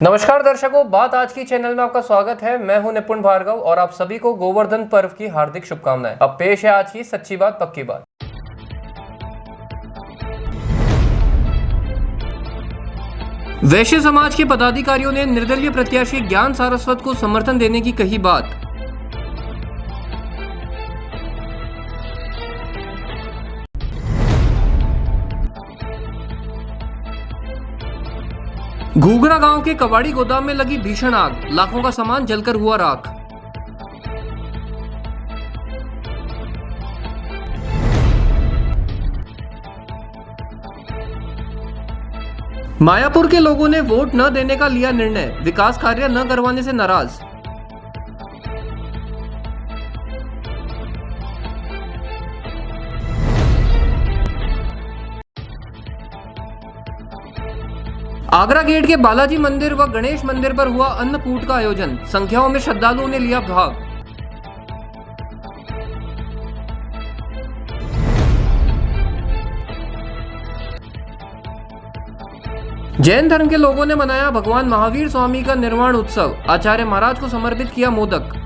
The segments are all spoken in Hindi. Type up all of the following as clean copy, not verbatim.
नमस्कार दर्शकों, बात आज की चैनल में आपका स्वागत है। मैं हूं निपुण भार्गव और आप सभी को गोवर्धन पर्व की हार्दिक शुभकामनाएं। अब पेश है आज की सच्ची बात पक्की बात। वैश्य समाज के पदाधिकारियों ने निर्दलीय प्रत्याशी ज्ञान सारस्वत को समर्थन देने की कही बात। घूघरा गांव के कबाड़ी गोदाम में लगी भीषण आग, लाखों का सामान जलकर हुआ राख। मायापुर के लोगों ने वोट न देने का लिया निर्णय, विकास कार्य न करवाने से नाराज। आगरा गेट के बालाजी मंदिर व गणेश मंदिर पर हुआ अन्नकूट का आयोजन, संख्याओं में श्रद्धालुओं ने लिया भाग। जैन धर्म के लोगों ने मनाया भगवान महावीर स्वामी का निर्वाण उत्सव, आचार्य महाराज को समर्पित किया मोदक।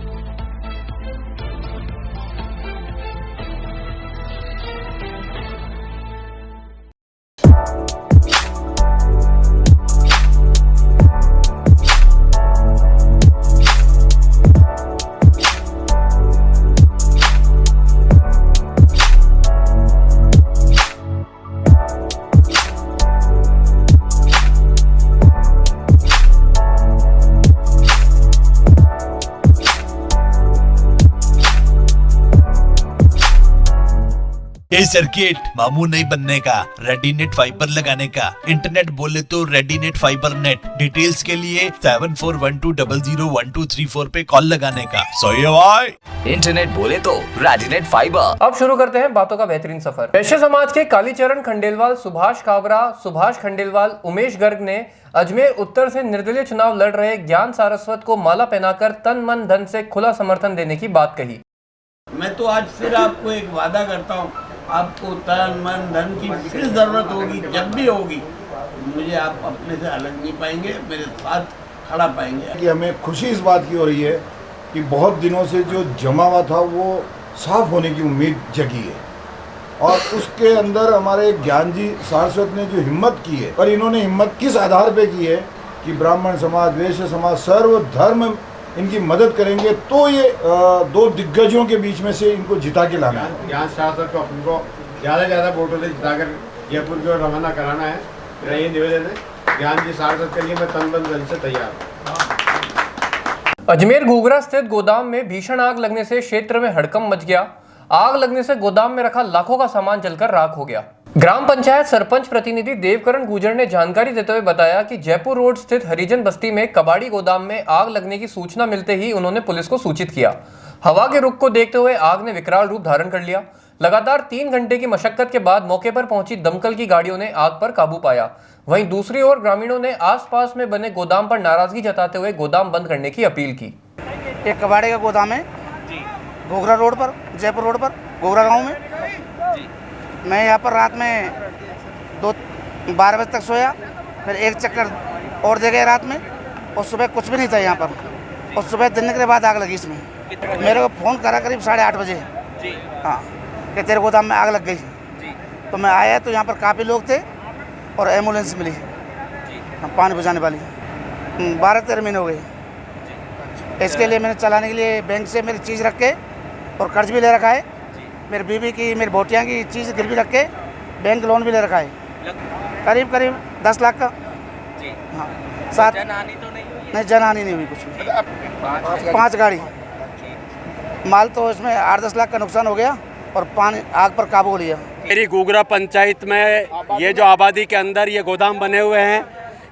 ये सर्किट मामू नहीं बनने का, रेडीनेट फाइबर लगाने का। इंटरनेट बोले तो रेडीनेट फाइबर नेट। डिटेल्स के लिए 7412001234 पे कॉल लगाने का। सही है भाई। इंटरनेट बोले तो रेडीनेट फाइबर। अब शुरू करते हैं बातों का बेहतरीन सफर। वैश्य समाज के कालीचरण खंडेलवाल, सुभाष काबरा, सुभाष खंडेलवाल, उमेश गर्ग ने अजमेर उत्तर से निर्दलीय चुनाव लड़ रहे ज्ञान सारस्वत को माला पहनाकर तन मन धन से खुला समर्थन देने की बात कही। मैं तो आज फिर आपको एक वादा करता हूँ, आपको तन मन धन की फिर जरूरत होगी, जब भी होगी मुझे आप अपने से अलग नहीं पाएंगे, मेरे साथ खड़ा पाएंगे। कि हमें खुशी इस बात की हो रही है कि बहुत दिनों से जो जमा हुआ था वो साफ होने की उम्मीद जगी है और उसके अंदर हमारे ज्ञान जी सारस्वत ने जो हिम्मत की है, पर इन्होंने हिम्मत किस आधार पे की है कि ब्राह्मण समाज, वैश्य समाज, सर्व धर्म इनकी मदद करेंगे तो ये दो दिग्गजों के बीच में से इनको जिता के लाना है। ज्ञान सारस्वत को अपन को ज़्यादा वोटों से जिताकर जयपुर को रवाना कराना है। मेरा ये निवेदन है, ज्ञान जी सारस्वत के लिए मैं तन मन धन से तैयार हूँ। अजमेर घूघरा स्थित गोदाम में भीषण आग लगने से क्षेत्र में हड़कंप मच गया। आग लगने से गोदाम में रखा लाखों का सामान जलकर राख हो गया। ग्राम पंचायत सरपंच प्रतिनिधि देवकरण गुजर ने जानकारी देते हुए बताया कि जयपुर रोड स्थित हरिजन बस्ती में कबाड़ी गोदाम में आग लगने की सूचना मिलते ही उन्होंने पुलिस को सूचित किया। हवा के रुख को देखते हुए आग ने विकराल रूप धारण कर लिया। लगातार 3 घंटे की मशक्कत के बाद मौके पर पहुंची दमकल की गाड़ियों ने आग पर काबू पाया। वहीं दूसरी ओर ग्रामीणों ने आसपास में बने गोदाम पर नाराजगी जताते हुए गोदाम बंद करने की अपील की। एक कबाड़े का गोदाम है घूघरा रोड पर, जयपुर रोड पर, घूघरा गांव में। मैं यहाँ पर रात में 12 बजे तक सोया, फिर एक चक्कर और दे गए रात में, और सुबह कुछ भी नहीं था यहाँ पर, और सुबह दिन के बाद आग लगी इसमें। मेरे को फ़ोन करा करीब 8:30 बजे, हाँ, कि तेरे गोदाम में आग लग गई। तो मैं आया तो यहाँ पर काफ़ी लोग थे और एम्बुलेंस मिली पानी बुझाने वाली। 12-13 महीने हो गए। इसके लिए मैंने चलाने के लिए बैंक से मेरी चीज़ रख के और कर्ज भी ले रखा है। मेरी बीवी की, मेरी बोटियाँ की चीज़ गिरवी रख के बैंक लोन भी ले रखा है, करीब 10 लाख का। हाँ, 7 जनहानि तो नहीं, जनहानि नहीं हुई कुछ भी। 5 गाड़ी माल, तो इसमें 8-10 लाख का नुकसान हो गया और पानी आग पर काबू लिया। मेरी घूघरा पंचायत में ये जो आबादी के अंदर ये गोदाम बने हुए हैं,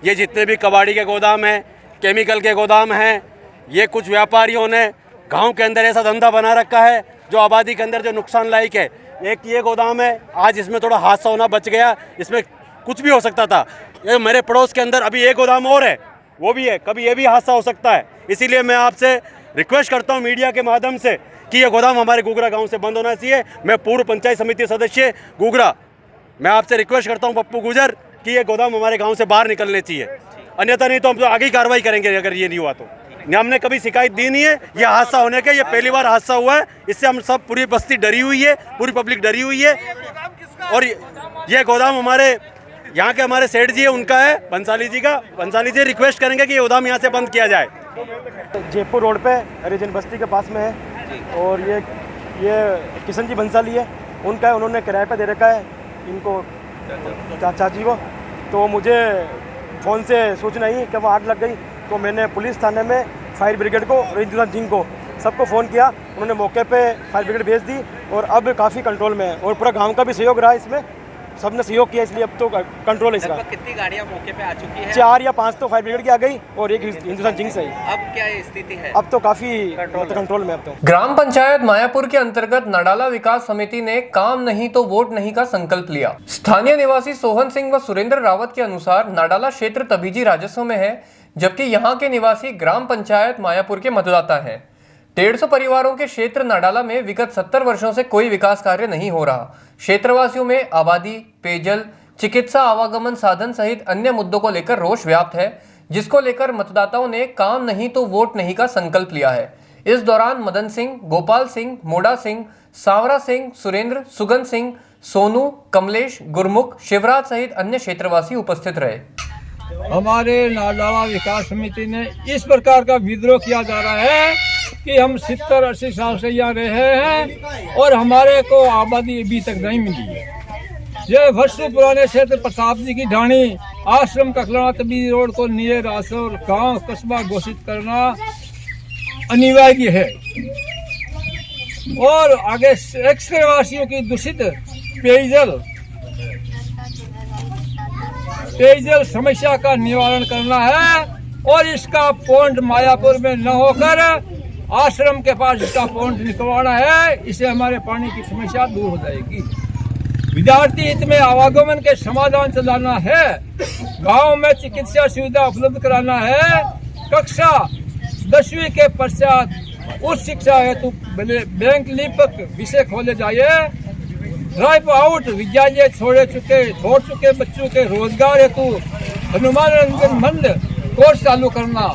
ये जितने भी कबाड़ी के गोदाम हैं, केमिकल के गोदाम हैं, ये कुछ व्यापारियों ने गांव के अंदर ऐसा धंधा बना रखा है जो आबादी के अंदर जो नुकसान लायक है। एक ये गोदाम है, आज इसमें थोड़ा हादसा होना बच गया, इसमें कुछ भी हो सकता था। ये मेरे पड़ोस के अंदर अभी एक गोदाम और है, वो भी है, कभी ये भी हादसा हो सकता है। इसीलिए मैं आपसे रिक्वेस्ट करता हूँ मीडिया के माध्यम से कि ये गोदाम हमारे घूघरा गांव से बंद होना चाहिए। मैं पूर्व पंचायत समिति सदस्य घूघरा, मैं आपसे रिक्वेस्ट करता हूँ पप्पू गुजर कि ये गोदाम हमारे गांव से बाहर निकलने चाहिए। अन्यथा नहीं तो हम तो आगे ही कार्रवाई करेंगे अगर ये नहीं हुआ तो। हमने कभी शिकायत दी नहीं है, ये हादसा होने के, ये पहली बार हादसा हुआ है। इससे हम सब पूरी बस्ती डरी हुई है, पूरी पब्लिक डरी हुई है। और ये गोदाम हमारे यहाँ के हमारे सेठ जी है, उनका है, बंसाली जी का। बंसाली जी रिक्वेस्ट करेंगे कि ये गोदाम यहाँ से बंद किया जाए। जयपुर रोड पे हरिजन बस्ती के पास में है और ये किशन जी बंसाली है, उनका है। उन्होंने किराए पे दे रखा है इनको, चाची को। तो मुझे फ़ोन से सूचना आई कि वहाँ आग लग गई, तो मैंने पुलिस थाने में फायर ब्रिगेड को, रजिंद्र सिंह को, सबको फ़ोन किया। उन्होंने मौके पे फायर ब्रिगेड भेज दी और अब काफ़ी कंट्रोल में है। और पूरा गांव का भी सहयोग रहा इसमें, सबने सहयोग किया, इसलिए अब तो कंट्रोल है इसका। कितनी गाड़ियां मौके पे आ चुकी हैं? 4 या 5 तो फायर ब्रिगेड की आ गई और एक हिंदुस्तान जिंक से ही। अब क्या स्थिति है? अब तो काफ़ी कंट्रोल में अब तो। ग्राम पंचायत मायापुर के अंतर्गत नाडाला विकास समिति ने काम नहीं तो वोट नहीं का संकल्प लिया। स्थानीय निवासी सोहन सिंह व सुरेंद्र रावत के अनुसार नाडाला क्षेत्र तबीजी राजस्व में है, जबकि यहाँ के निवासी ग्राम पंचायत मायापुर के मतदाता हैं। 150 परिवारों के क्षेत्र नाडाला में विगत 70 वर्षों से कोई विकास कार्य नहीं हो रहा। क्षेत्रवासियों में आबादी, पेयजल, चिकित्सा, आवागमन साधन सहित अन्य मुद्दों को लेकर रोष व्याप्त है, जिसको लेकर मतदाताओं ने काम नहीं तो वोट नहीं का संकल्प लिया है। इस दौरान मदन सिंह, गोपाल सिंह, मोड़ा सिंह, सांवरा सिंह, सुरेंद्र, सुगन सिंह, सोनू, कमलेश, गुरमुख, शिवराज सहित अन्य क्षेत्रवासी उपस्थित रहे। हमारे नाडाला विकास समिति ने इस प्रकार का विद्रोह किया जा रहा है कि हम 70-80 साल से यहाँ रहे हैं और हमारे को आबादी अभी तक नहीं मिली है। ये वर्षों पुराने क्षेत्र प्रताप जी की ढाणी, आश्रम कखलाना तबीजी रोड को नीले रासौर गांव कस्बा घोषित करना अनिवार्य है। और आगे क्षेत्रवासियों की दूषित पेयजल समस्या का निवारण करना है और इसका पॉइंट मायापुर में न होकर आश्रम के पास इसका पॉइंट निकलवाना है। इससे हमारे पानी की समस्या दूर हो जाएगी। विद्यार्थी हित में आवागमन के समाधान चलाना है। गांव में चिकित्सा सुविधा उपलब्ध कराना है। कक्षा 10वीं के पश्चात उच्च शिक्षा हेतु बैंक लिपक विषय खोले जाए। ड्राइव आउट विद्यालय छोड़ चुके बच्चों के रोजगार हेतु हनुमान मंद कोर्स चालू करना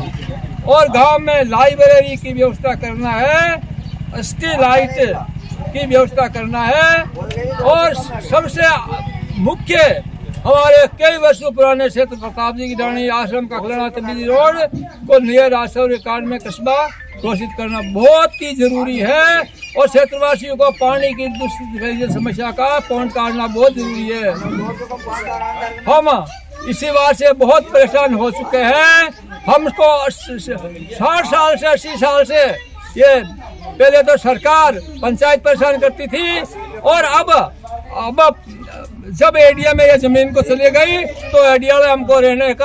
और गांव में लाइब्रेरी की व्यवस्था करना है। स्ट्रीट लाइट की व्यवस्था करना है और सबसे मुख्य हमारे कई वर्षों पुराने क्षेत्र प्रताप जी की ढाणी, आश्रम कखलाना तबीजी रोड को नए राजस्व रिकॉर्ड में कस्बा घोषित करना बहुत ही जरूरी है। और क्षेत्रवासियों को पानी की दूषित समस्या का पॉइंट काटना बहुत जरूरी है। हम इसी बात से बहुत परेशान हो चुके हैं। हमको 60 साल से 80 साल से ये पहले तो सरकार पंचायत परेशान करती थी और अब जब एरिया में ये जमीन को चले गई तो एरिया में हमको रहने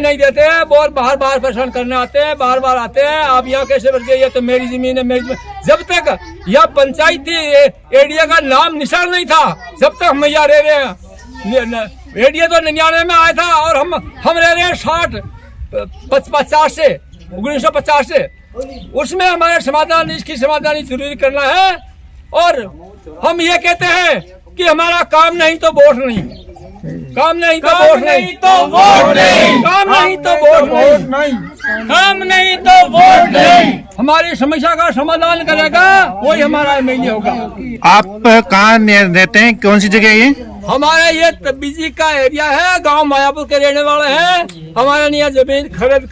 नहीं देते हैं। बहुत बाहर परेशान करने आते हैं, बार आते हैं। आप यहाँ कैसे बच गए? ये तो मेरी जमीन है, मेरी जमीन। जब तक यह पंचायत थी, एरिया का नाम निशान नहीं था, जब तक हम यहाँ रह रहे हैं। एरिया तो 99 में आया था और हम रह रहे हैं 50 से 1950 से। उसमें हमारे इसकी समाधान जरूरी करना है। और हम ये कहते हैं कि हमारा काम नहीं तो वोट नहीं, काम नहीं तो वोट नहीं, काम नहीं तो वोट नहीं, काम नहीं तो वोट नहीं। हमारी समस्या का समाधान करेगा वही हमारा एमएलए होगा। आप कहाँ रहते हैं, कौन सी जगह ये? हमारे ये तबीजी का एरिया है, गांव मायापुर के रहने वाले हैं। हमारे यहाँ जमीन खरीद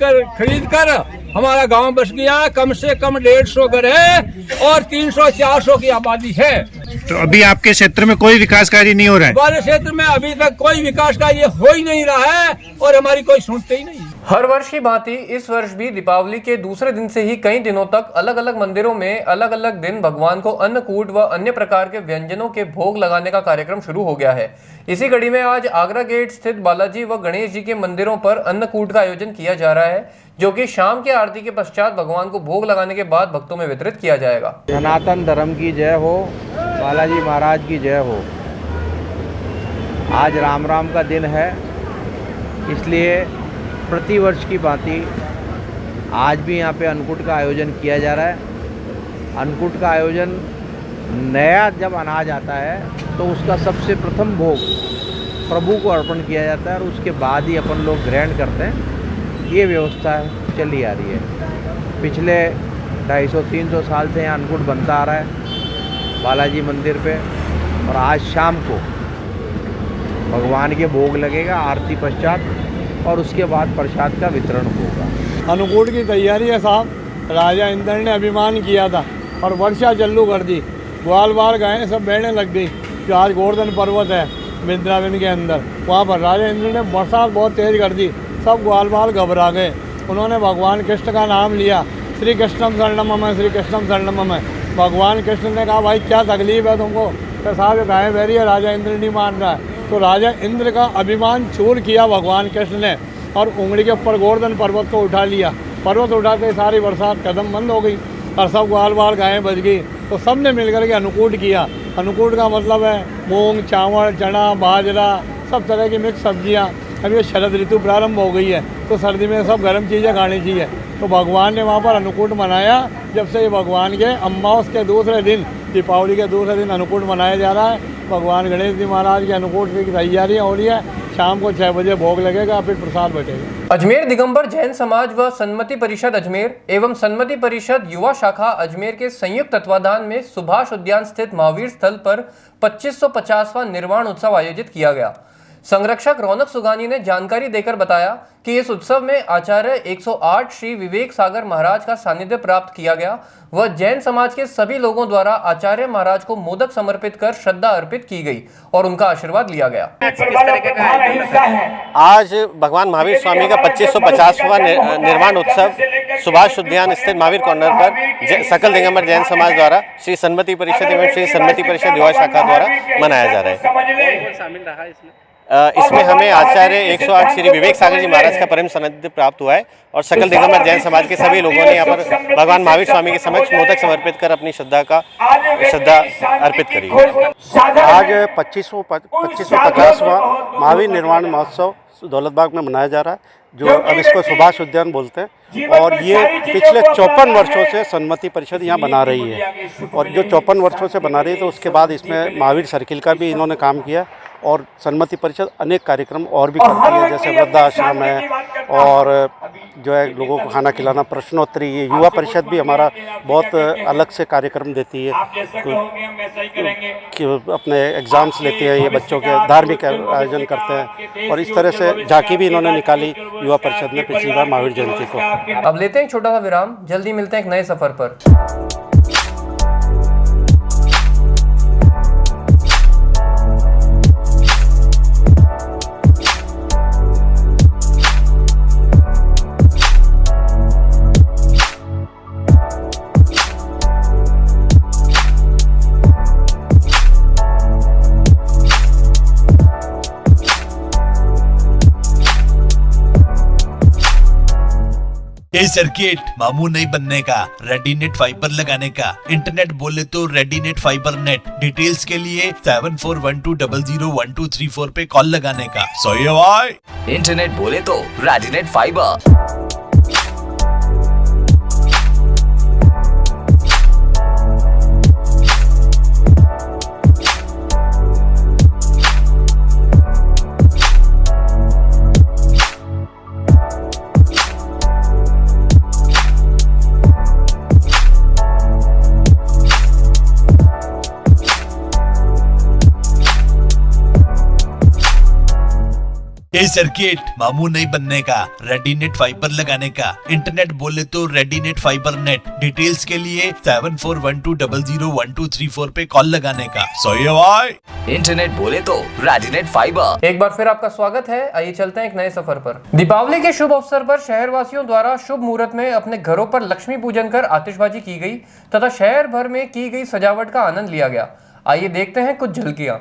कर हमारा गांव बस गया। कम से कम 150 घर है और 300-400 की आबादी है। तो अभी आपके क्षेत्र में कोई विकास कार्य नहीं हो रहा है? हमारे क्षेत्र में अभी तक कोई विकास कार्य हो ही नहीं रहा है और हमारी कोई सुनते ही नहीं। हर वर्ष की भांति इस वर्ष भी दीपावली के दूसरे दिन से ही कई दिनों तक अलग अलग मंदिरों में अलग अलग दिन भगवान को अन्नकूट व अन्य प्रकार के व्यंजनों के भोग लगाने का कार्यक्रम शुरू हो गया है। इसी कड़ी में आज आगरा गेट स्थित बालाजी व गणेश जी के मंदिरों पर अन्नकूट का आयोजन किया जा रहा है, जो कि शाम की आरती के पश्चात भगवान को भोग लगाने के बाद भक्तों में वितरित किया जाएगा। सनातन धर्म की जय हो, बालाजी महाराज की जय हो। आज राम का दिन है, इसलिए प्रतिवर्ष की भांति आज भी यहाँ पे अन्नकूट का आयोजन किया जा रहा है। अन्नकूट का आयोजन नया जब अनाज आता है तो उसका सबसे प्रथम भोग प्रभु को अर्पण किया जाता है और उसके बाद ही अपन लोग ग्रहण करते हैं। ये व्यवस्था चली आ रही है। पिछले 250-300 साल से यहाँ अन्नकूट बनता आ रहा है बालाजी मंदिर पे, और आज शाम को भगवान के भोग लगेगा आरती पश्चात, और उसके बाद प्रसाद का वितरण होगा। अन्नकूट की तैयारी है साहब। राजा इंद्र ने अभिमान किया था और वर्षा चालू कर दी, ग्वाल बाल गायें सब बैठने लग गई। जो आज गोवर्धन पर्वत है वृंदावन के अंदर, वहाँ पर राजा इंद्र ने बरसात बहुत तेज़ कर दी, सब ग्वाल बाल घबरा गए। उन्होंने भगवान कृष्ण का नाम लिया, श्री कृष्णम शरणम मम, श्री कृष्णम शरणम मम। भगवान कृष्ण ने कहा भाई क्या तकलीफ है तुमको? तो साहब गायें बह रही है, राजा इंद्र नहीं मान रहा है। तो राजा इंद्र का अभिमान चूर किया भगवान कृष्ण ने, और उंगली के ऊपर गोवर्धन पर्वत को उठा लिया। पर्वत उठाते सारी बरसात कदम बंद हो गई और सब ग्वाल बाल गायें बच गई। तो सब ने मिलकर के अन्नकूट किया। अन्नकूट का मतलब है मूंग, चावल, चना, बाजरा, सब तरह की मिक्स सब्जियाँ। अभी शरद ऋतु प्रारंभ हो गई है तो सर्दी में सब गर्म चीज़ें खानी चाहिए। तो भगवान ने वहाँ पर अन्नकूट मनाया। जब से ये भगवान के अमावस के दूसरे दिन, दीपावली के दूसरे दिन अन्नकूट मनाया जा रहा है। भगवान गणेश जी महाराज के अन्नकूट की तैयारियाँ हो रही है। शाम को 6 बजे भोग लगेगा, फिर प्रसाद बटेगा। अजमेर दिगंबर जैन समाज व सन्मति परिषद अजमेर एवं सन्मति परिषद युवा शाखा अजमेर के संयुक्त तत्वाधान में सुभाष उद्यान स्थित महावीर स्थल पर 2550वां निर्वाण उत्सव आयोजित किया गया। संरक्षक रौनक सुगानी ने जानकारी देकर बताया कि इस उत्सव में आचार्य 108 श्री विवेक सागर महाराज का सानिध्य प्राप्त किया गया व जैन समाज के सभी लोगों द्वारा आचार्य महाराज को मोदक समर्पित कर श्रद्धा अर्पित की गई और उनका आशीर्वाद लिया गया। आज भगवान महावीर स्वामी का 2550वां निर्वाण उत्सव सुभाष उद्यान स्थित महावीर कॉर्नर पर सकल दिगंबर जैन समाज द्वारा श्री सन्मति परिषद एवं श्री सन्मति परिषद युवा शाखा द्वारा मनाया जा रहा है। इसमें हमें आचार्य 108 श्री विवेक सागर जी महाराज का परम सानिध्य प्राप्त हुआ है और सकल दिगंबर जैन समाज के सभी लोगों ने यहाँ पर भगवान महावीर स्वामी के समक्ष मोदक समर्पित कर अपनी श्रद्धा अर्पित करी। आज 2550वां महावीर निर्वाण महोत्सव दौलतबाग में मनाया जा रहा है, जो अब इसको सुभाष उद्यान बोलते हैं। और ये पिछले 54 वर्षों से सन्मति परिषद यहाँ बना रही है, और जो 54 वर्षों से बना रही है तो उसके बाद इसमें महावीर सर्किल का भी इन्होंने काम किया। और सन्मति परिषद अनेक कार्यक्रम और भी करती है, जैसे वृद्धाश्रम है और जो है लोगों को खाना खिलाना, प्रश्नोत्तरी। ये युवा परिषद भी हमारा बहुत अलग से कार्यक्रम देती है कि अपने एग्ज़ाम्स लेते हैं ये बच्चों के, धार्मिक आयोजन करते हैं। और इस तरह से झांकी भी इन्होंने निकाली युवा परिषद ने पिछली बार महावीर जयंती को। अब लेते हैं एक छोटा सा विराम, जल्दी मिलते हैं एक नए सफर पर। ये सर्किट मामू नहीं बनने का, रेडीनेट फाइबर लगाने का। इंटरनेट बोले तो रेडीनेट फाइबर नेट। डिटेल्स के लिए 7412001234 पे कॉल लगाने का। सो ये भाई इंटरनेट बोले तो रेडीनेट फाइबर। ये सर्किट मामू नहीं बनने का, रेडीनेट फाइबर लगाने का। इंटरनेट बोले तो रेडीनेट फाइबर नेट। डिटेल्स के लिए 7412001234 पे कॉल लगाने का। सो ये भाई इंटरनेट बोले तो रेडीनेट फाइबर। एक बार फिर आपका स्वागत है। आइए चलते हैं एक नए सफर पर। दीपावली के शुभ अवसर पर शहरवासियों द्वारा शुभ मुहूर्त में अपने घरों पर लक्ष्मी पूजन कर आतिशबाजी की गई तथा शहर भर में की गई सजावट का आनंद लिया गया। आइए देखते हैं कुछ झलकियां।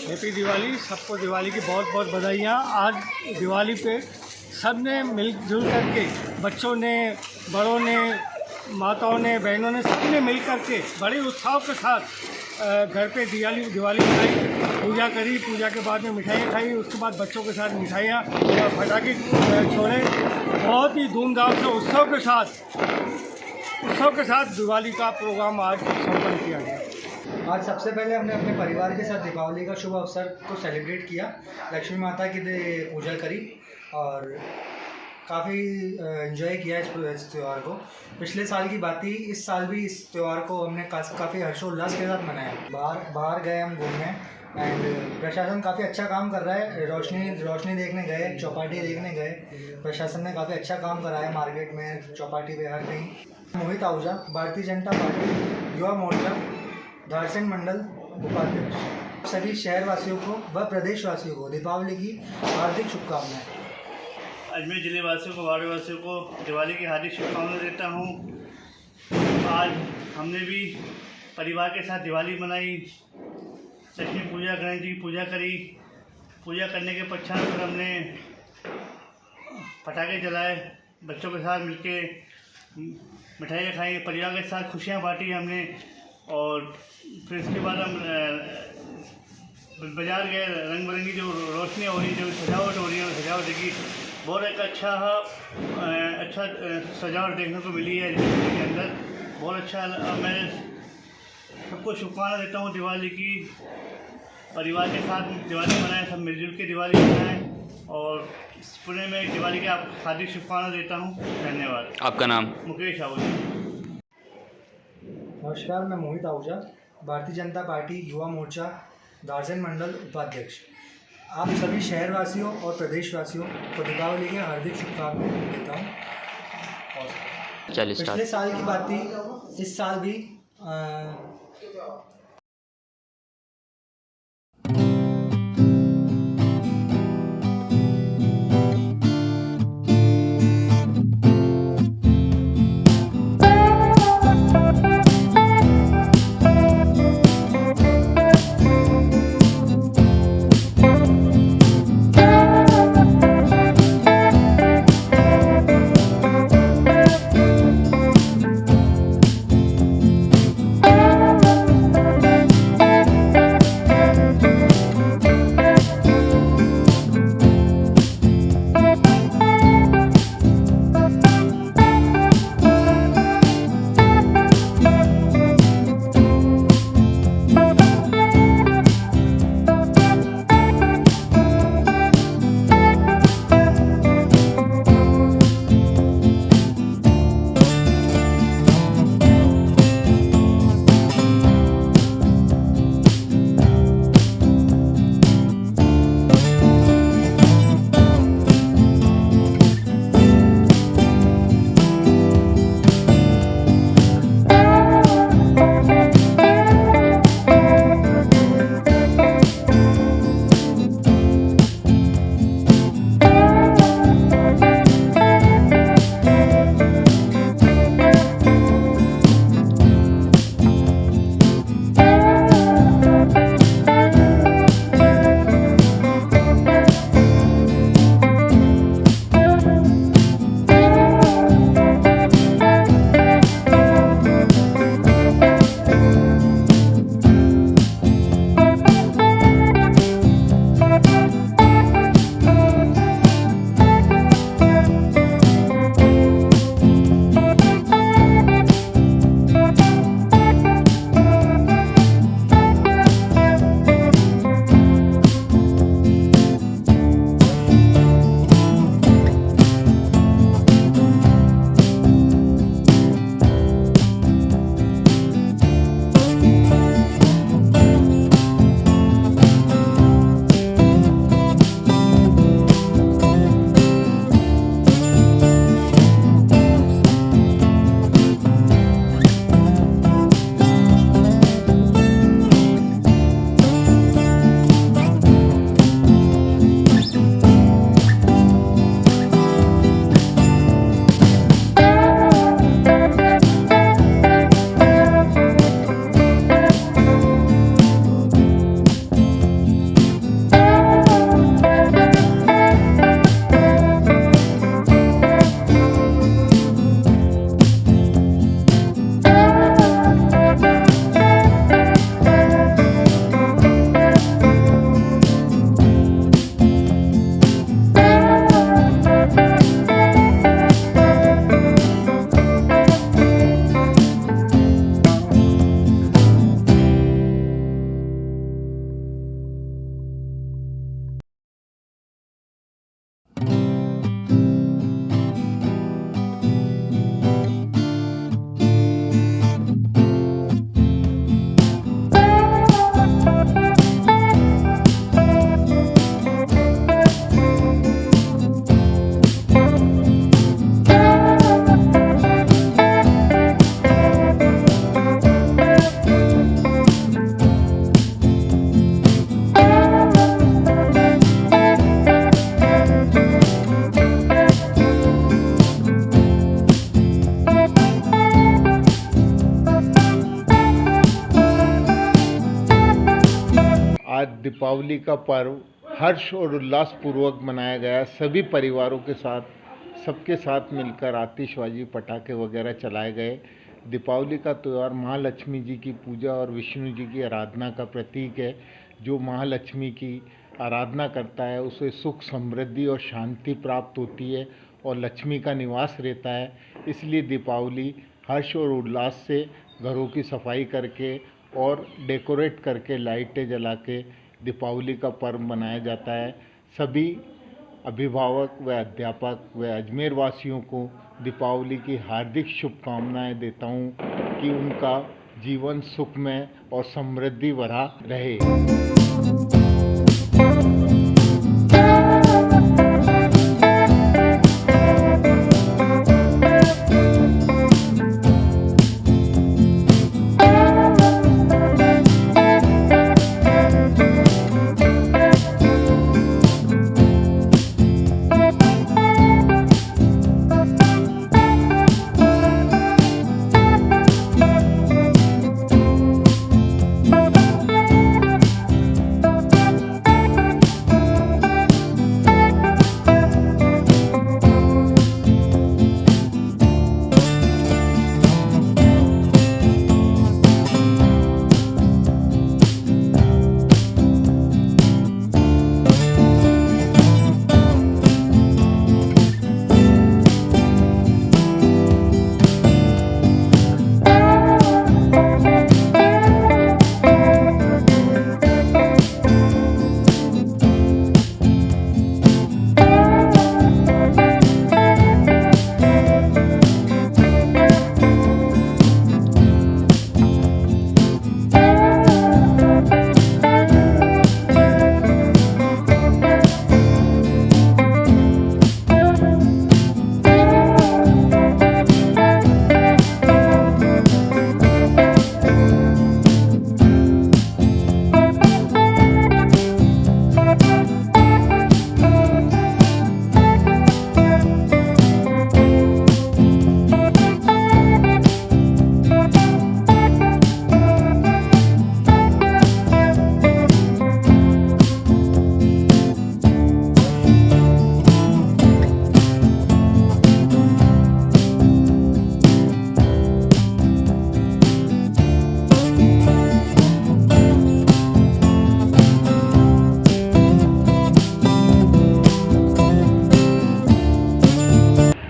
हैप्पी दिवाली। सबको दिवाली की बहुत बहुत बधाइयाँ। आज दिवाली पे सब ने मिलजुल करके, बच्चों ने, बड़ों ने, माताओं ने, बहनों ने, सब ने मिल करके बड़े उत्साह के साथ घर पे दिवाली मनाई, पूजा करी। पूजा के बाद में मिठाइयाँ खाई, उसके बाद बच्चों के साथ मिठाइयाँ और पटाखे छोड़े। बहुत ही धूमधाम से उत्सव के साथ दिवाली का प्रोग्राम आज संपन्न किया गया। आज सबसे पहले हमने अपने परिवार के साथ दीपावली का शुभ अवसर को सेलिब्रेट किया। लक्ष्मी माता की पूजा करी और काफ़ी एंजॉय किया इस त्यौहार को। पिछले साल की बात थी, इस साल भी इस त्यौहार को हमने काफ़ी हर्षोल्लास के साथ मनाया। बाहर गए हम घूमने एंड प्रशासन काफ़ी अच्छा काम कर रहा है। रोशनी देखने गए, चौपाटी देखने गए। प्रशासन ने काफ़ी अच्छा काम करा है मार्केट में, चौपाटी पे, हर कहीं। मोहित आहूजा, भारतीय जनता पार्टी युवा मोर्चा धारसिंग मंडल उपाध्यक्ष। सभी शहरवासियों को व प्रदेशवासियों को दीपावली की हार्दिक शुभकामनाएं। अजमेर जिले वासियों को, वार्ड वासियों को दिवाली की हार्दिक शुभकामनाएं देता हूं। आज हमने भी परिवार के साथ दिवाली मनाई। लक्ष्मी पूजा, गणेश जी की पूजा करी। पूजा करने के पश्चात फिर हमने पटाखे जलाए, बच्चों के साथ मिलके मिठाइयाँ खाई, परिवार के साथ खुशियाँ बांटी हमने। और फिर इसके बाद हम बाज़ार गए। रंग बिरंगी जो रोशनी हो रही है, जो सजावट हो रही है, सजावट देखी। बहुत एक अच्छा सजावट देखने को मिली है के अंदर। बहुत अच्छा। मैं सबको शुभकामनाएं देता हूँ दिवाली की। परिवार के साथ दिवाली मनाएं, सब मिलजुल के दिवाली मनाएं और पुणे में दिवाली के आप हार्दिक शुभकामनाएं देता हूँ। धन्यवाद। आपका नाम? मुकेश आहूजा। नमस्कार, मैं मोहित आहूजा, भारतीय जनता पार्टी युवा मोर्चा धारसिंग मंडल उपाध्यक्ष। आप सभी शहरवासियों और प्रदेशवासियों को दीपावली के हार्दिक शुभकामनाएं देता हूँ। पिछले साल की बात थी, इस साल भी दीपावली का पर्व हर्ष और उल्लास पूर्वक मनाया गया। सभी परिवारों के साथ, सबके साथ मिलकर आतिशबाजी, पटाखे वगैरह चलाए गए। दीपावली का त्यौहार महालक्ष्मी जी की पूजा और विष्णु जी की आराधना का प्रतीक है। जो महालक्ष्मी की आराधना करता है उसे सुख, समृद्धि और शांति प्राप्त होती है और लक्ष्मी का निवास रहता है। इसलिए दीपावली हर्ष और उल्लास से घरों की सफाई करके और डेकोरेट करके, लाइटें जला के दीपावली का पर्व मनाया जाता है। सभी अभिभावक व अध्यापक व अजमेर वासियों को दीपावली की हार्दिक शुभकामनाएं देता हूं कि उनका जीवन सुखमय और समृद्धि भरा रहे।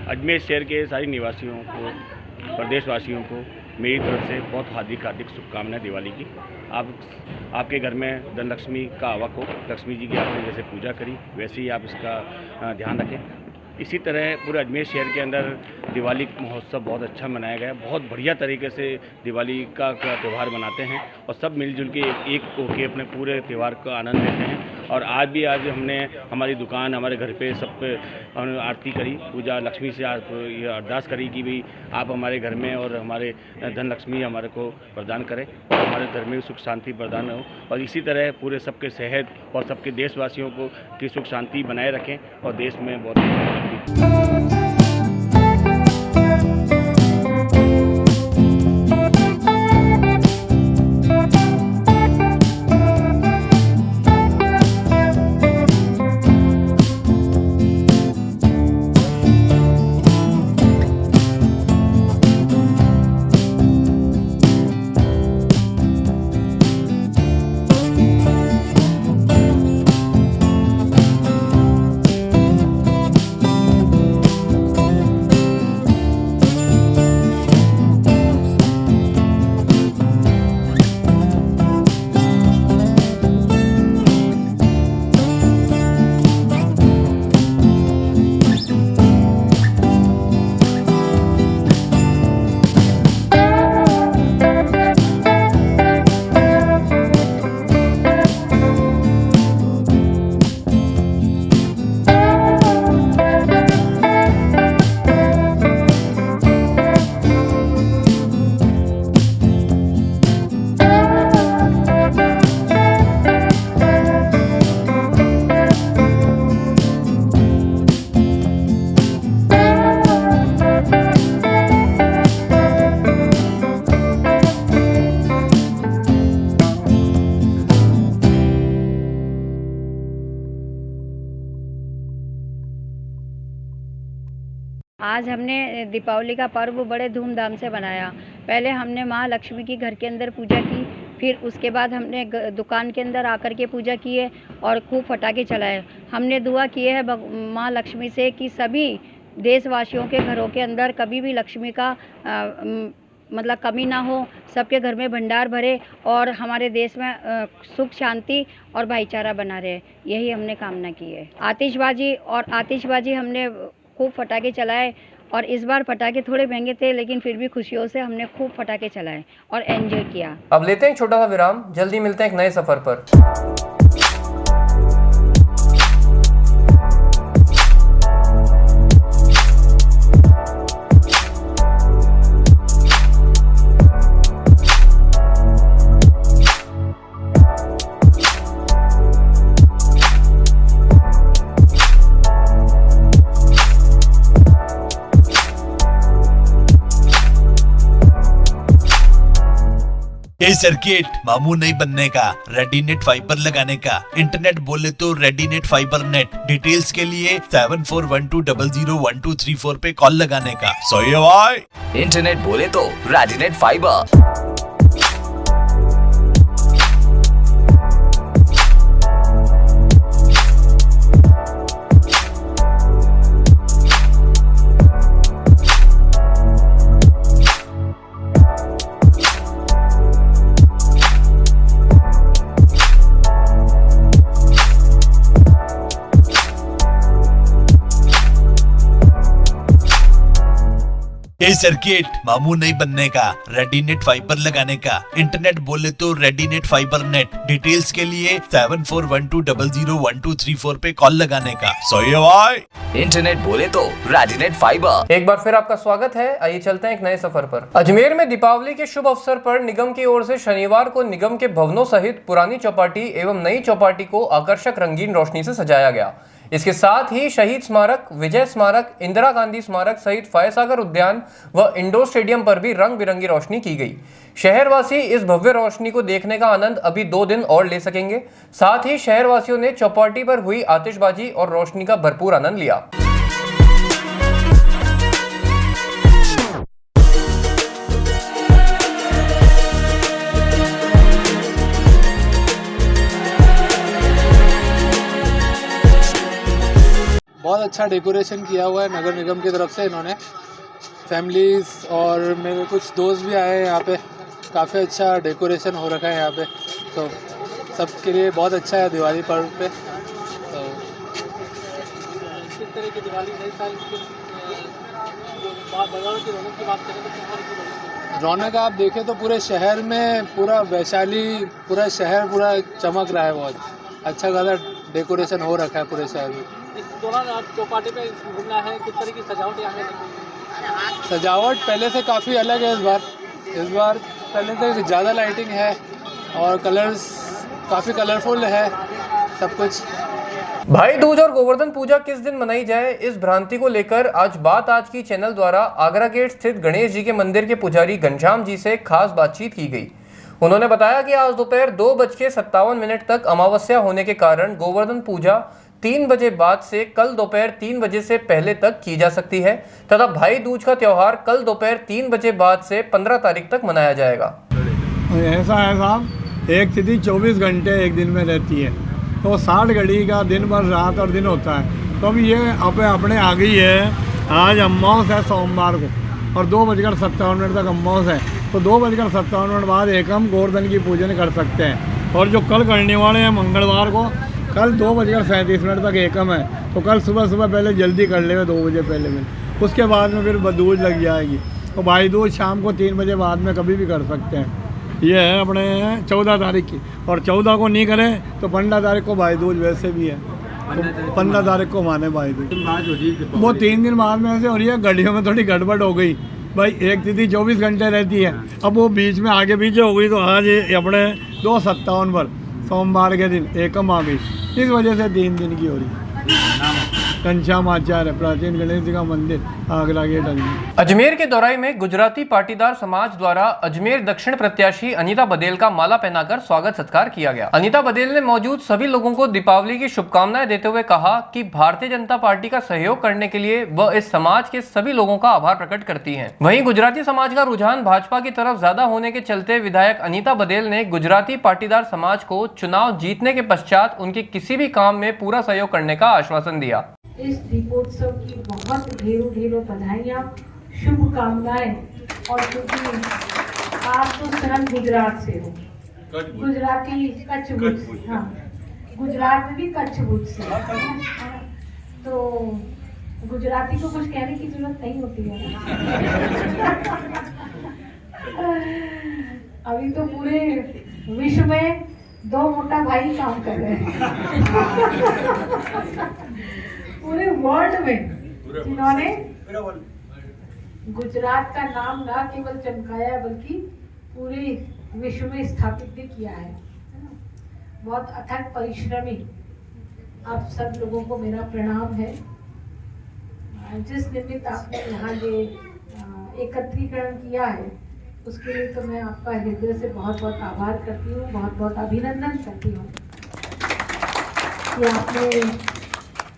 अजमेर शहर के सारे निवासियों को, प्रदेशवासियों को मेरी तरफ से बहुत हार्दिक शुभकामनाएं दिवाली की। आपके घर में धन लक्ष्मी का आवक हो, लक्ष्मी जी की आपने जैसे पूजा करी वैसे ही आप इसका ध्यान रखें। इसी तरह पूरे अजमेर शहर के अंदर दिवाली महोत्सव बहुत अच्छा मनाया गया। बहुत बढ़िया तरीके से दिवाली का त्यौहार मनाते हैं और सब मिलजुल के एक होके अपने पूरे त्यौहार का आनंद लेते हैं। और आज हमने हमारी दुकान, हमारे घर पे सब पे आरती करी, पूजा लक्ष्मी से ये अरदास करी कि भाई आप हमारे घर में और हमारे धन लक्ष्मी हमारे को प्रदान करें और हमारे घर में सुख शांति प्रदान हो। और इसी तरह पूरे सबके सेहत और सबके देशवासियों को की सुख शांति बनाए रखें और देश में बहुत आज हमने दीपावली का पर्व बड़े धूमधाम से बनाया। पहले हमने माँ लक्ष्मी की घर के अंदर पूजा की, फिर उसके बाद हमने दुकान के अंदर आकर के पूजा की है और खूब पटाखे चलाए। हमने दुआ की है माँ लक्ष्मी से कि सभी देशवासियों के घरों के अंदर कभी भी लक्ष्मी का मतलब कमी ना हो, सबके घर में भंडार भरे और हमारे देश में सुख शांति और भाईचारा बना रहे, यही हमने कामना की है। आतिशबाजी हमने खूब पटाखे चलाए और इस बार पटाखे थोड़े महंगे थे, लेकिन फिर भी खुशियों से हमने खूब पटाखे चलाए और एंजॉय किया। अब लेते हैं एक छोटा सा विराम, जल्दी मिलते हैं एक नए सफर पर। ये सर्किट मामू नहीं बनने का, रेडीनेट फाइबर लगाने का। इंटरनेट बोले तो रेडीनेट फाइबर नेट। डिटेल्स के लिए 7412001234 पे कॉल लगाने का। सो ये भाई इंटरनेट बोले तो रेडीनेट फाइबर। ये सर्किट मामू नहीं बनने का, रेडीनेट फाइबर लगाने का। इंटरनेट बोले तो रेडीनेट फाइबर नेट। डिटेल्स के लिए 7412001234 पे कॉल लगाने का। सो ये भाई इंटरनेट बोले तो रेडीनेट फाइबर। एक बार फिर आपका स्वागत है। आइए चलते हैं एक नए सफर पर। अजमेर में दीपावली के शुभ अवसर पर निगम की ओर से शनिवार को निगम के भवनों सहित पुरानी चौपाटी एवं नई चौपाटी को आकर्षक रंगीन रोशनी से सजाया गया। इसके साथ ही शहीद स्मारक, विजय स्मारक, इंदिरा गांधी स्मारक सहित फायसागर उद्यान व इंडोर स्टेडियम पर भी रंग बिरंगी रोशनी की गई। शहरवासी इस भव्य रोशनी को देखने का आनंद अभी 2 दिन और ले सकेंगे। साथ ही शहरवासियों ने चौपाटी पर हुई आतिशबाजी और रोशनी का भरपूर आनंद लिया। बहुत अच्छा डेकोरेशन किया हुआ है नगर निगम की तरफ से। इन्होंने फैमिलीज़ और मेरे कुछ दोस्त भी आए हैं यहाँ पे। काफ़ी अच्छा डेकोरेशन हो रखा है यहाँ पे, तो सबके लिए बहुत अच्छा है दिवाली पर्व पे। तो किस तरह की दिवाली नए साल की बाज़ारों की रौनक की बात करें तो रौनक आप देखें तो पूरे शहर में पूरा वैशाली, पूरा शहर पूरा चमक रहा है। बहुत अच्छा खासा डेकोरेशन हो रखा है पूरे शहर में। इस दौरान आप चौपाटी पे घूमना है, किस तरह की सजावट यहाँ है? सजावट पहले से काफ़ी अलग है इस बार पहले से ज़्यादा लाइटिंग है और कलर्स काफ़ी कलरफुल है सब कुछ। भाई दूज और गोवर्धन पूजा किस दिन मनाई जाए, इस भ्रांति को लेकर आज की चैनल द्वारा आगरा गेट स्थित गणेश जी के मंदिर के पुजारी घनश्याम जी से खास बातचीत की गई। उन्होंने बताया कि आज दोपहर 2:57 तक अमावस्या होने के कारण गोवर्धन पूजा 3 बजे बाद से कल दोपहर 3 बजे से पहले तक की जा सकती है तथा भाई दूज का त्यौहार कल दोपहर 3 बजे बाद से 15 तारीख तक मनाया जाएगा। ऐसा है साहब, एक तिथि 24 घंटे एक दिन में रहती है, तो 60 घड़ी का दिन भर रात और दिन होता है। तो अब ये अपने आ गई है। आज अमावस है सोमवार को और 2:57 तक अमावस है, तो 2:57 बाद एकम गोवर्धन की पूजन कर सकते हैं। और जो कल करने वाले हैं मंगलवार को, कल 2:37 तक एकम है, तो कल सुबह पहले जल्दी कर ले 2 बजे पहले में। उसके बाद में फिर दूज लग जाएगी, तो भाई दूज शाम को 3 बजे बाद में कभी भी कर सकते हैं। ये है अपने 14 तारीख की, और 14 को नहीं करें तो 15 तारीख को भाई दूज वैसे भी है, तो 15 तारीख को माने भाई दूज। वो 3 दिन बाद में ऐसे हो रही है, घड़ियों में थोड़ी गड़बड़ हो गई भाई। एक तिथि 24 घंटे रहती है, अब वो बीच में आगे पीछे हो गई, तो आज अपने 2:57 पर सोमवार के दिन एकम आ गई, इस वजह से 3 दिन की हो रही है। घनश्यामाचार्य प्राचीन गणेश जी का मंदिर आगरा गेट अजमेर। अजमेर के दौराई में गुजराती पाटीदार समाज द्वारा अजमेर दक्षिण प्रत्याशी अनीता बदेल का माला पहनाकर स्वागत सत्कार किया गया। अनीता बदेल ने मौजूद सभी लोगों को दीपावली की शुभकामनाएं देते हुए कहा कि भारतीय जनता पार्टी का सहयोग करने के लिए वह इस समाज के सभी लोगों का आभार प्रकट करती हैं। वहीं गुजराती समाज का रुझान भाजपा की तरफ ज्यादा होने के चलते विधायक अनीता बदेल ने गुजराती पाटीदार समाज को चुनाव जीतने के पश्चात उनके किसी भी काम में पूरा सहयोग करने का आश्वासन दिया। इस दीपोत्सव की बहुत ढेरों ढेरों बधाइयाँ, शुभकामनाएं। और क्योंकि आप तो स्वयं गुजरात से हो, गुजराती कच्छ भुज, हाँ गुजरात में भी कच्छ भुज से, तो गुजराती को कुछ कहने की जरूरत नहीं होती है। अभी तो पूरे विश्व में 2 मोटा भाई काम कर रहे हैं पूरे वर्ल्ड में, जिन्होंने गुजरात का नाम न केवल चमकाया बल्कि पूरे विश्व में स्थापित भी किया है। बहुत अथक परिश्रमी आप सब लोगों को मेरा प्रणाम है। जिस निमित्त आपने यहाँ ये एकत्रीकरण किया है उसके लिए तो मैं आपका हृदय से बहुत बहुत आभार करती हूँ, बहुत बहुत अभिनंदन करती हूँ कि आपने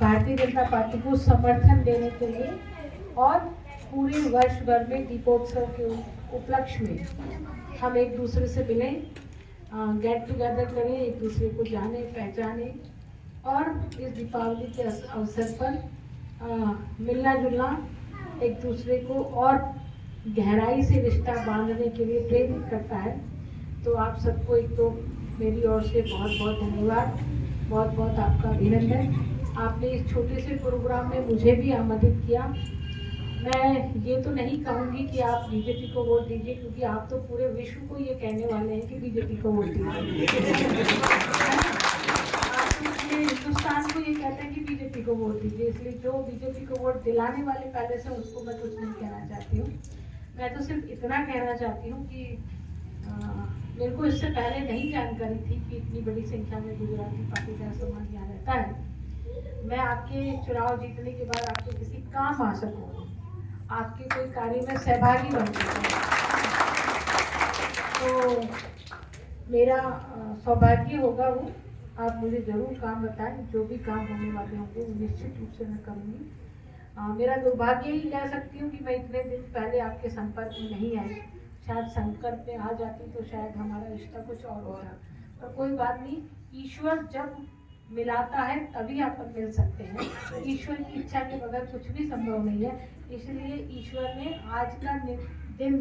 भारतीय जनता पार्टी को समर्थन देने के लिए और पूरे वर्ष भर में दीपोत्सव के उपलक्ष्य में हम एक दूसरे से मिलें, गेट टुगेदर करें, एक दूसरे को जाने पहचाने और इस दीपावली के अवसर पर मिलना जुलना, एक दूसरे को और गहराई से रिश्ता बांधने के लिए प्रेरित करता है। तो आप सबको एक तो मेरी ओर से बहुत बहुत धन्यवाद, बहुत बहुत आपका अभिनंदन। आपने इस छोटे से प्रोग्राम में मुझे भी आमंत्रित किया। मैं ये तो नहीं कहूँगी कि आप बीजेपी को वोट दीजिए, क्योंकि आप तो पूरे विश्व को ये कहने वाले हैं कि बीजेपी को वोट दीजिए। आप तो पूरे हिंदुस्तान को ये कहते हैं कि बीजेपी को वोट दीजिए, इसलिए जो बीजेपी को वोट दिलाने वाले पहले से उसको मैं कुछ नहीं कहना चाहती हूँ। मैं तो सिर्फ इतना कहना चाहती हूँ कि मेरे को इससे पहले नहीं जानकारी थी कि इतनी बड़ी संख्या में गुजराती पाटीदार समाज यहाँ रहता है। मैं आपके चुनाव जीतने के बाद आपके किसी काम आ सकूँ, आपके कोई कार्य में सहभागी बन सकूँ, तो मेरा सौभाग्य होगा वो। आप मुझे ज़रूर काम बताएं, जो भी काम होने वाले होंगे वो निश्चित रूप से मैं करूँगी। मेरा दुर्भाग्य ही कह सकती हूँ कि मैं इतने दिन पहले आपके संपर्क में नहीं आई। शायद संकट में आ जाती तो शायद हमारा रिश्ता कुछ और होता, पर कोई बात नहीं। ईश्वर जब मिलाता है तभी अपन मिल सकते हैं। ईश्वर की इच्छा के बगैर कुछ भी संभव नहीं है। इसलिए ईश्वर ने आज का दिन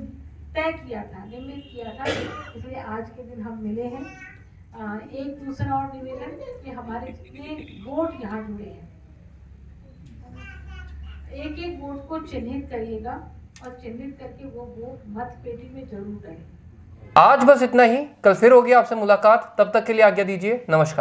तय किया था, निमित्त किया था, इसलिए आज के दिन हम मिले हैं। एक दूसरा और निवेदन कि हमारे जितने वोट यहाँ जुड़े हैं, एक एक वोट को चिन्हित करिएगा और चिन्हित करके वो वोट मत पेटी में जरूर करें। आज बस इतना ही। कल फिर होगी आपसे मुलाकात, तब तक के लिए आज्ञा दीजिए। नमस्कार।